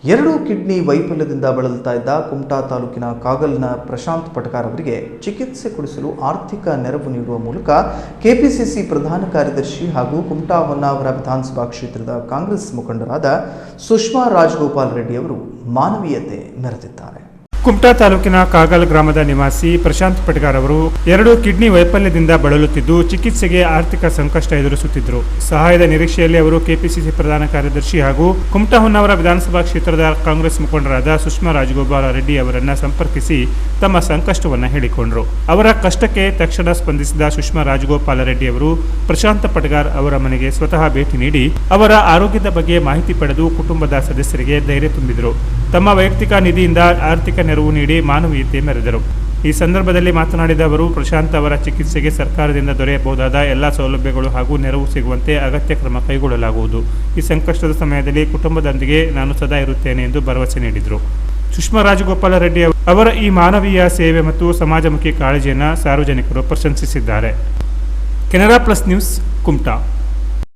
ಎರಡು ಕಿಡ್ನಿ ವೈಫಲ್ಯದಿಂದ ಬಳಲುತ್ತಾ ಇದ್ದ ಕುಮಟಾ ತಾಲೂಕಿನ ಕಾಗಲ್ನ ಪ್ರಶಾಂತ್ ಪಟಕಾರ್ ಅವರಿಗೆ ಚಿಕಿತ್ಸೆ ಕೊಡಿಸಲು ಆರ್ಥಿಕ ನೆರವು ನೀಡುವ ಮೂಲಕ ಕೆಪಿಸಿಸಿ ಪ್ರಧಾನ ಕಾರ್ಯದರ್ಶಿ ಹಾಗೂ ಕುಮಟಾ ಹೊನ್ನಾವರ ವಿಧಾನಸಭಾ ಕ್ಷೇತ್ರದ ಕಾಂಗ್ರೆಸ್ ಮುಖಂಡರಾದ ಸುಷ್ಮಾ ರಾಜಗೋಪಾಲ್ ರೆಡ್ಡಿ ಅವರು ಮಾನವೀಯತೆ ಮೆರೆದಿದ್ದಾರೆ. ಕುಮಟಾ ತಾಲೂಕಿನ ಕಾಗಲ್ ಗ್ರಾಮದ ನಿವಾಸಿ ಪ್ರಶಾಂತ್ ಪಟಕಾರ್ ಅವರು ಎರಡು ಕಿಡ್ನಿ ವೈಫಲ್ಯದಿಂದ ಬಳಲುತ್ತಿದ್ದು ಚಿಕಿತ್ಸೆಗೆ ಆರ್ಥಿಕ ಸಂಕಷ್ಟ ಎದುರಿಸುತ್ತಿದ್ದರು. ಸಹಾಯದ ನಿರೀಕ್ಷೆಯಲ್ಲಿ ಅವರು ಕೆಪಿಸಿಸಿ ಪ್ರಧಾನ ಕಾರ್ಯದರ್ಶಿ ಹಾಗೂ ಕುಮಟಾ ಹೊನ್ನಾವರ ವಿಧಾನಸಭಾ ಕ್ಷೇತ್ರದ ಕಾಂಗ್ರೆಸ್ ಮುಖಂಡರಾದ ಸುಷ್ಮಾ ರಾಜಗೋಪಾಲ್ ರೆಡ್ಡಿ ಅವರನ್ನು ಸಂಪರ್ಕಿಸಿ ತಮ್ಮ ಸಂಕಷ್ಟವನ್ನು ಹೇಳಿಕೊಂಡರು. ಅವರ ಕಷ್ಟಕ್ಕೆ ತಕ್ಷಣ ಸ್ಪಂದಿಸಿದ ಸುಷ್ಮಾ ರಾಜಗೋಪಾಲ್ ರೆಡ್ಡಿ ಅವರು ಪ್ರಶಾಂತ್ ಪಟಕಾರ್ ಅವರ ಮನೆಗೆ ಸ್ವತಃ ಭೇಟಿ ನೀಡಿ ಅವರ ಆರೋಗ್ಯದ ಬಗ್ಗೆ ಮಾಹಿತಿ ಪಡೆದು ಕುಟುಂಬದ ಸದಸ್ಯರಿಗೆ ಧೈರ್ಯ ತುಂಬಿದರು. ತಮ್ಮ ವೈಯಕ್ತಿಕ ನಿಧಿಯಿಂದ ಆರ್ಥಿಕ ನೆರವು ನೀಡಿ ಮಾನವೀಯತೆ ಮೆರೆದರು. ಈ ಸಂದರ್ಭದಲ್ಲಿ ಮಾತನಾಡಿದ ಅವರು, ಪ್ರಶಾಂತ್ ಅವರ ಚಿಕಿತ್ಸೆಗೆ ಸರ್ಕಾರದಿಂದ ದೊರೆಯಬಹುದಾದ ಎಲ್ಲ ಸೌಲಭ್ಯಗಳು ಹಾಗೂ ನೆರವು ಸಿಗುವಂತೆ ಅಗತ್ಯ ಕ್ರಮ ಕೈಗೊಳ್ಳಲಾಗುವುದು. ಈ ಸಂಕಷ್ಟದ ಸಮಯದಲ್ಲಿ ಕುಟುಂಬದೊಂದಿಗೆ ನಾನು ಸದಾ ಇರುತ್ತೇನೆ ಎಂದು ಭರವಸೆ ನೀಡಿದರು. ಸುಷ್ಮಾ ರಾಜಗೋಪಾಲ್ ರೆಡ್ಡಿ ಅವರ ಈ ಮಾನವೀಯ ಸೇವೆ ಮತ್ತು ಸಮಾಜಮುಖಿ ಕಾಳಜಿಯನ್ನು ಸಾರ್ವಜನಿಕರು ಪ್ರಶಂಸಿಸಿದ್ದಾರೆ. Canara plus news, Kumta.